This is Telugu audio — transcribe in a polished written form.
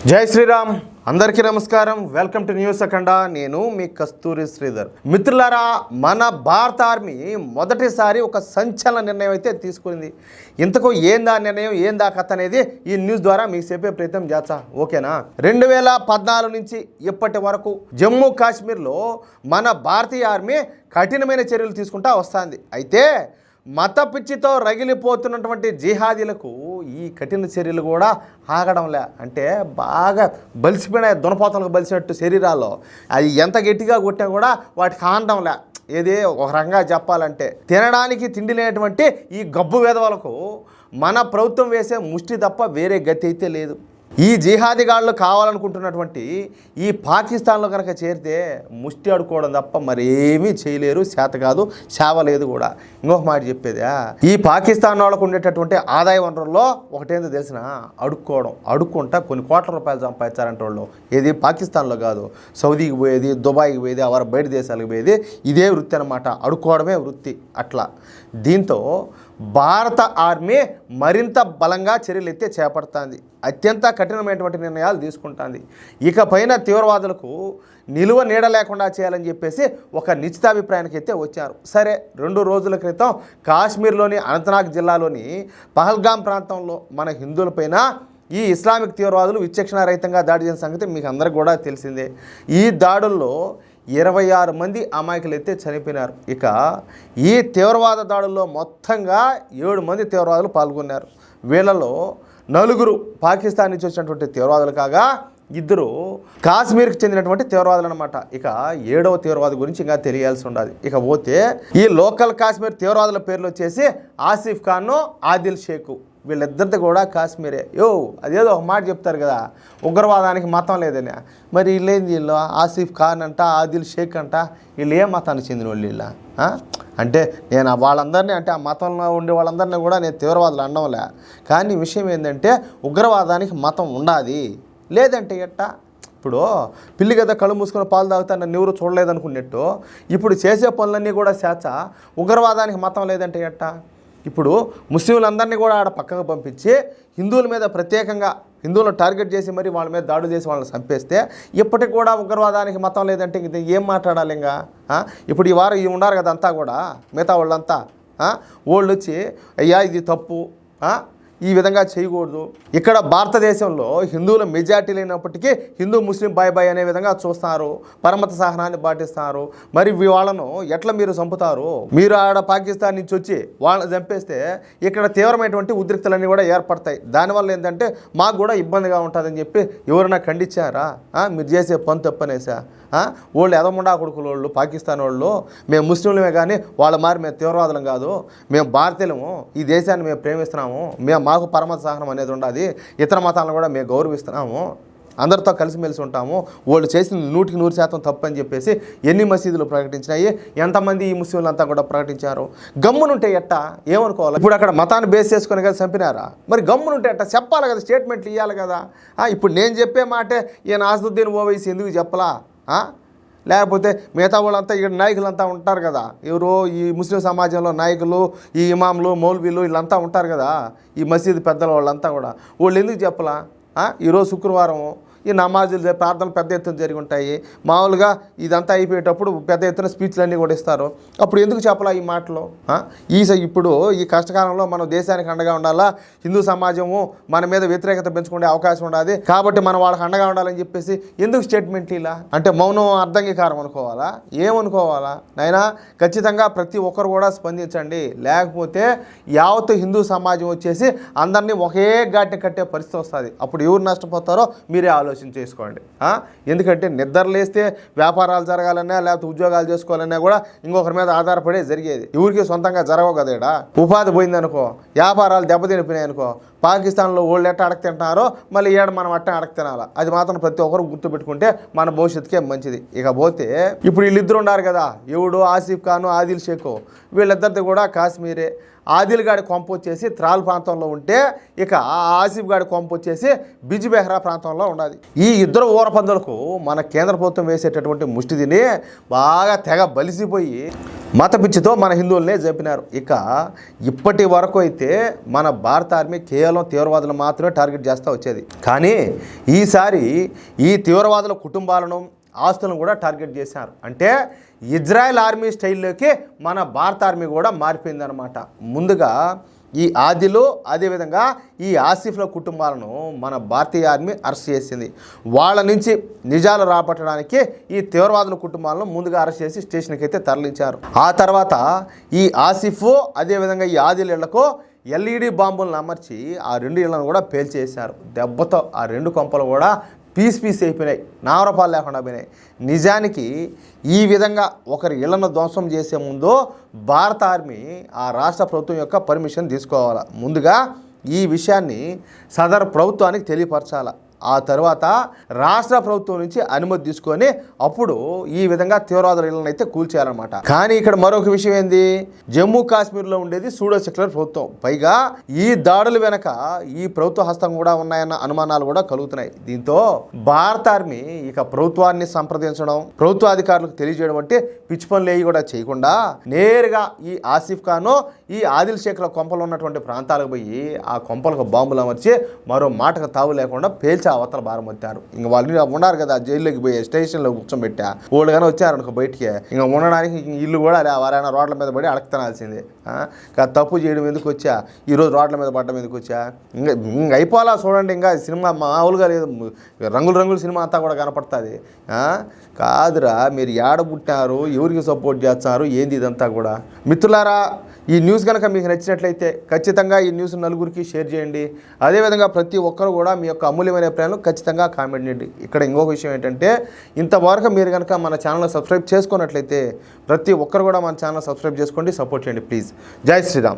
జై శ్రీరామ్. అందరికీ నమస్కారం. వెల్కమ్ టు న్యూస్ అఖండ. నేను మీ కస్తూరి శ్రీధర్. మిత్రులారా, మన భారత ఆర్మీ మొదటిసారి ఒక సంచలన నిర్ణయం అయితే తీసుకుంది. ఇంతకు ఏందా నిర్ణయం, ఏందా కథ అనేది ఈ న్యూస్ ద్వారా మీకు చెప్పే ప్రయత్నం చేస్తా. ఓకేనా? 2014 నుంచి ఇప్పటి వరకు జమ్మూ కాశ్మీర్లో మన భారతీయ ఆర్మీ కఠినమైన చర్యలు తీసుకుంటా వస్తుంది. అయితే మత పిచ్చితో రగిలిపోతున్నటువంటి జిహాదీలకు ఈ కఠిన చర్యలు కూడా ఆగడంలే. అంటే బాగా బలిసిపోయిన దునపోతలకు బలిసినట్టు శరీరాల్లో అది ఎంత గట్టిగా కొట్టినా కూడా వాటికి ఆనడంలే. ఏదే ఒక రకంగా చెప్పాలంటే తినడానికి తిండి లేనటువంటి ఈ గబ్బు వేదవలకు మన ప్రభుత్వం వేసే ముష్టి తప్ప వేరే గతి అయితే లేదు. ఈ జిహాదీగాళ్ళు కావాలనుకుంటున్నటువంటి ఈ పాకిస్తాన్లో కనుక చేరితే ముష్టి ఆడుకోవడం తప్ప మరేమీ చేయలేరు, చేత కాదు, సేవలేదు కూడా. ఇంకొక మాట చెప్పేదా, ఈ పాకిస్తాన్ వాళ్ళకు ఉండేటటువంటి ఆదాయ వనరుల్లో ఒకటేందో తెలిసిన అడుక్కోవడం. అడుక్కుంటా కొన్ని కోట్ల రూపాయలు సంపాదించారంటే వాళ్ళు. ఏది పాకిస్తాన్లో కాదు, సౌదీకి పోయేది, దుబాయ్కి పోయేది, అవరు బయట దేశాలకు పోయేది. ఇదే వృత్తి అనమాట, అడుక్కోవడమే వృత్తి. అట్లా దీంతో భారత ఆర్మీ మరింత బలంగా చర్యలు ఎత్తే చేపడుతుంది. అత్యంత కఠినమైనటువంటి నిర్ణయాలు తీసుకుంటుంది. ఇకపైన తీవ్రవాదులకు నిలువ నీడ లేకుండా చేయాలని చెప్పేసి ఒక నిశ్చితాభిప్రాయానికి అయితే వచ్చారు. సరే, 2 రోజుల క్రితం కాశ్మీర్లోని అనంతనాగ్ జిల్లాలోని పహల్గాం ప్రాంతంలో మన హిందువులపైన ఈ ఇస్లామిక్ తీవ్రవాదులు విచక్షణారహితంగా దాడి చేసిన సంగతి మీకు అందరికీ కూడా తెలిసిందే. ఈ దాడుల్లో 26 మంది అమాయకులు అయితే చనిపోయినారు. ఇక ఈ తీవ్రవాద దాడుల్లో మొత్తంగా 7 మంది తీవ్రవాదులు పాల్గొన్నారు. వీళ్ళలో 4 పాకిస్తాన్ నుంచి వచ్చినటువంటి తీవ్రవాదులు కాగా 2 కాశ్మీర్కి చెందినటువంటి తీవ్రవాదులు అనమాట. ఇక 7వ తీవ్రవాది గురించి ఇంకా తెలియాల్సి ఉండాలి. ఇక పోతే ఈ లోకల్ కాశ్మీర్ తీవ్రవాదుల పేర్లు వచ్చేసి ఆసిఫ్ ఖాన్, ఆదిల్ షేక్. వీళ్ళిద్దరిది కూడా కాశ్మీరే. అదేదో ఒక మాట చెప్తారు కదా, ఉగ్రవాదానికి మతం లేదని. మరి వీళ్ళేంది, వీళ్ళు ఆసిఫ్ ఖాన్ అంట, ఆదిల్ షేక్ అంట, వీళ్ళు ఏ మతానికి చెందిన వాళ్ళు వీళ్ళ? అంటే నేను వాళ్ళందరినీ, అంటే ఆ మతంలో ఉండే వాళ్ళందరినీ కూడా నేను తీవ్రవాదులు అనడంలే. కానీ విషయం ఏంటంటే ఉగ్రవాదానికి మతం ఉండాలి, లేదంటే ఎట్టా? ఇప్పుడు పిల్లి కదా కళ్ళు మూసుకొని పాలు తాగుతాను నన్ను ఎవరు చూడలేదనుకున్నట్టు ఇప్పుడు చేసే పనులన్నీ కూడా చేర్చ ఉగ్రవాదానికి మతం లేదంటే ఎట్టా? ఇప్పుడు ముస్లింలందరినీ కూడా ఆడ పక్కకు పంపించి హిందువుల మీద ప్రత్యేకంగా హిందువులను టార్గెట్ చేసి మరి వాళ్ళ మీద దాడులు చేసి వాళ్ళని చంపేస్తే ఇప్పటికి కూడా ఉగ్రవాదానికి మతం లేదంటే ఇది ఏం మాట్లాడాలి ఇంకా? ఇప్పుడు ఈ వారం ఇవి ఉన్నారు కదా అంతా కూడా, మిగతా వాళ్ళంతా వాళ్ళు వచ్చి అయ్యా ఇది తప్పు, ఈ విధంగా చేయకూడదు. ఇక్కడ భారతదేశంలో హిందువుల మెజార్టీ లేనప్పటికీ హిందూ ముస్లిం బాయ్ బాయ్ అనే విధంగా చూస్తున్నారు, పరమత సహనాన్ని పాటిస్తున్నారు. మరి వాళ్ళను ఎట్లా మీరు చంపుతారు? మీరు ఆడ పాకిస్తాన్ నుంచి వచ్చి వాళ్ళని చంపేస్తే ఇక్కడ తీవ్రమైనటువంటి ఉద్రిక్తలన్నీ కూడా ఏర్పడతాయి. దానివల్ల ఏంటంటే మాకు కూడా ఇబ్బందిగా ఉంటుందని చెప్పి ఎవరైనా ఖండించారా? మీరు చేసే పని తప్పనేసా? వాళ్ళు ఎదముండా కొడుకులు వాళ్ళు, పాకిస్తాన్ వాళ్ళు. మేము ముస్లింలమే కానీ వాళ్ళ మారి మేము తీవ్రవాదులం కాదు, మేము భారతీయులము, ఈ దేశాన్ని మేము ప్రేమిస్తున్నాము, మాకు పరమత సహనం అనేది ఉండాలి, ఇతర మతాలను కూడా మేము గౌరవిస్తున్నాము, అందరితో కలిసిమెలిసి ఉంటాము, వాళ్ళు చేసింది 100% తప్పు అని చెప్పేసి ఎన్ని మసీదులు ప్రకటించినాయి, ఎంతమంది ఈ ముస్లింలంతా కూడా ప్రకటించారు. గమ్మునుంటే ఎట్టా? ఏమనుకోవాలి? ఇప్పుడు అక్కడ మతాన్ని బేస్ చేసుకుని కదా చంపినారా? మరి గమ్మునుంటే ఎట్టా? చెప్పాలి కదా, స్టేట్మెంట్లు ఇవ్వాలి కదా. ఇప్పుడు నేను చెప్పే మాటే ఈయన ఆసదుద్దీన్ ఓవైసీ ఎందుకు చెప్పలా? లేకపోతే మిగతా వాళ్ళంతా ఇక్కడ నాయకులంతా ఉంటారు కదా, ఎవరో ఈ ముస్లిం సమాజంలో నాయకులు, ఈ ఇమాంలు, మౌల్వీలు వీళ్ళంతా ఉంటారు కదా, ఈ మసీదు పెద్దల వాళ్ళంతా కూడా, వాళ్ళు ఎందుకు చెప్పలా? ఈరోజు శుక్రవారం ఈ నమాజులు ప్రార్థనలు పెద్ద ఎత్తున జరిగి ఉంటాయి. మామూలుగా ఇదంతా అయిపోయేటప్పుడు పెద్ద ఎత్తున స్పీచ్లు అన్నీ కూడా ఇస్తారు. అప్పుడు ఎందుకు చెప్పాలా ఈ మాటలు? ఇప్పుడు ఈ కష్టకాలంలో మనం దేశానికి అండగా ఉండాలా, హిందూ సమాజము మన మీద వ్యతిరేకత పెంచుకునే అవకాశం ఉండాలి కాబట్టి మనం వాళ్ళకి అండగా ఉండాలని చెప్పేసి ఎందుకు స్టేట్మెంట్లు ఇలా? అంటే మౌనం అర్ధంగీకారం అనుకోవాలా? ఏమనుకోవాలా? నైనా ఖచ్చితంగా ప్రతి ఒక్కరు కూడా స్పందించండి, లేకపోతే యావత్ హిందూ సమాజం వచ్చేసి అందరినీ ఒకే ఘాటిని కట్టే పరిస్థితి వస్తుంది. అప్పుడు ఎవరు నష్టపోతారో మీరే ఆలోచన చేసుకోండి. ఎందుకంటే నిద్రలేస్తే వ్యాపారాలు జరగాలన్నా లేకపోతే ఉద్యోగాలు చేసుకోవాలన్నా కూడా ఇంకొకరి మీద ఆధారపడే జరిగేది. ఎవరికి సొంతంగా జరగవు కదా. ఇక్కడ ఉపాధి పోయిందనుకో, వ్యాపారాలు దెబ్బతినిపోయినాయి అనుకో, పాకిస్తాన్లో వాళ్ళు ఎట్ట అడగతింటారో మళ్ళీ ఏడ మనం అట్ట అడగతినాలా. అది మాత్రం ప్రతి ఒక్కరు గుర్తుపెట్టుకుంటే మన భవిష్యత్తుకే మంచిది. ఇకపోతే ఇప్పుడు వీళ్ళిద్దరు ఉన్నారు కదా, ఎవడు ఆసిఫ్ ఖాన్, ఆదిల్ షేక్, వీళ్ళిద్దరిది కూడా కాశ్మీరే. ఆదిల్ గాడి కొంప వచ్చేసి త్రాల్ ప్రాంతంలో ఉంటే ఇక ఆసిఫ్ గాడి కొంప వచ్చేసి బిజ్బెహ్రా ప్రాంతంలో ఉన్నది. ఈ ఇద్దరు ఊరపందులకు మన కేంద్ర ప్రభుత్వం వేసేటటువంటి ముష్టి తిని బాగా తెగ బలిసిపోయి మత పిచ్చితో మన హిందువులనే చంపినారు. ఇక ఇప్పటి వరకు అయితే మన భారత ఆర్మీ కేవలం తీవ్రవాదులు మాత్రమే టార్గెట్ చేస్తూ వచ్చేది. కానీ ఈసారి ఈ తీవ్రవాదుల కుటుంబాలను ఆస్తులను కూడా టార్గెట్ చేశారు. అంటే ఇజ్రాయెల్ ఆర్మీ స్టైల్లోకి మన భారత ఆర్మీ కూడా మారిపోయిందనమాట. ముందుగా ఈ ఆదిలు అదేవిధంగా ఈ ఆసిఫ్ల కుటుంబాలను మన భారతీయ ఆర్మీ అరెస్ట్ చేసింది. వాళ్ళ నుంచి నిజాలు రాబట్టడానికి ఈ తీవ్రవాదుల కుటుంబాలను ముందుగా అరెస్ట్ చేసి స్టేషన్కి అయితే తరలించారు. ఆ తర్వాత ఈ ఆసిఫ్ అదేవిధంగా ఈ ఆదిల్ ఇళ్లకు ఎల్ఈడి బాంబులను అమర్చి ఆ 2 ఇళ్లను కూడా పేల్చేశారు. దెబ్బతో ఆ 2 కొంపలు కూడా పీస్ అయిపోయినాయి, నామరపాలు లేకుండా పోయినాయి. నిజానికి ఈ విధంగా ఒకరి ఇళ్లను ధ్వంసం చేసే ముందు భారత ఆర్మీ ఆ రాష్ట్ర ప్రభుత్వం యొక్క పర్మిషన్ తీసుకోవాలి. ముందుగా ఈ విషయాన్ని సదరు ప్రభుత్వానికి తెలియపరచాలి. ఆ తర్వాత రాష్ట్ర ప్రభుత్వం నుంచి అనుమతి తీసుకొని అప్పుడు ఈ విధంగా తీవ్రవాదుల ఇళ్లను అయితే కూల్చేయాలన్నమాట. కానీ ఇక్కడ మరొక విషయం ఏంది, జమ్మూ కాశ్మీర్లో ఉండేది సూడో సెక్యులర్ ప్రభుత్వం. పైగా ఈ దాడుల వెనక ఈ ప్రభుత్వ హస్తం కూడా ఉన్నాయన్న అనుమానాలు కూడా కలుగుతున్నాయి. దీంతో భారత ఆర్మీ ఇక ప్రభుత్వాన్ని సంప్రదించడం, ప్రభుత్వ అధికారులకు తెలియజేయడం అంటే పిచ్చి పనులు ఏవి కూడా చేయకుండా నేరుగా ఈ ఆసిఫ్ ఖాను ఈ ఆదిల్ షేఖ్ల కొంపలు ఉన్నటువంటి ప్రాంతాలకు పోయి ఆ కొంపలకు బాంబులు అమర్చి మరో మాటకు తావు లేకుండా పేల్చి అవతల భారం వచ్చారు. ఇంకా వాళ్ళు ఉన్నారు కదా జైల్లోకి పోయి స్టేషన్లో కూర్చోబెట్టా వాళ్ళు కానీ వచ్చారనుకో బయటికి ఇంకా ఉండడానికి ఇల్లు కూడా వారైనా రోడ్ల మీద పడి అడగతనాల్సిందే. తప్పు చేయడం ఎందుకు వచ్చా, ఈరోజు రోడ్ల మీద పడ్డం ఎందుకు వచ్చా, ఇంకా అయిపోవాలా చూడండి. ఇంకా సినిమా మామూలుగా లేదు, రంగుల సినిమా అంతా కూడా కనపడుతుంది. కాదురా మీరు ఏడబుట్టారు, ఎవరికి సపోర్ట్ చేస్తున్నారు, ఏంది ఇదంతా కూడా. మిత్రులారా, ఈ న్యూస్ కనుక మీకు నచ్చినట్లయితే ఖచ్చితంగా ఈ న్యూస్ నలుగురికి షేర్ చేయండి. అదేవిధంగా ప్రతి ఒక్కరు కూడా మీ యొక్క అమూల్యమైన అభిప్రాయాలు ఖచ్చితంగా కామెంట్ చేయండి. ఇక్కడ ఇంకొక విషయం ఏంటంటే, ఇంతవరకు మీరు కనుక మన ఛానల్ సబ్స్క్రైబ్ చేసుకున్నట్లయితే ప్రతి ఒక్కరు కూడా మన ఛానల్ సబ్స్క్రైబ్ చేసుకోండి, సపోర్ట్ చేయండి ప్లీజ్. జై శ్రీరామ్.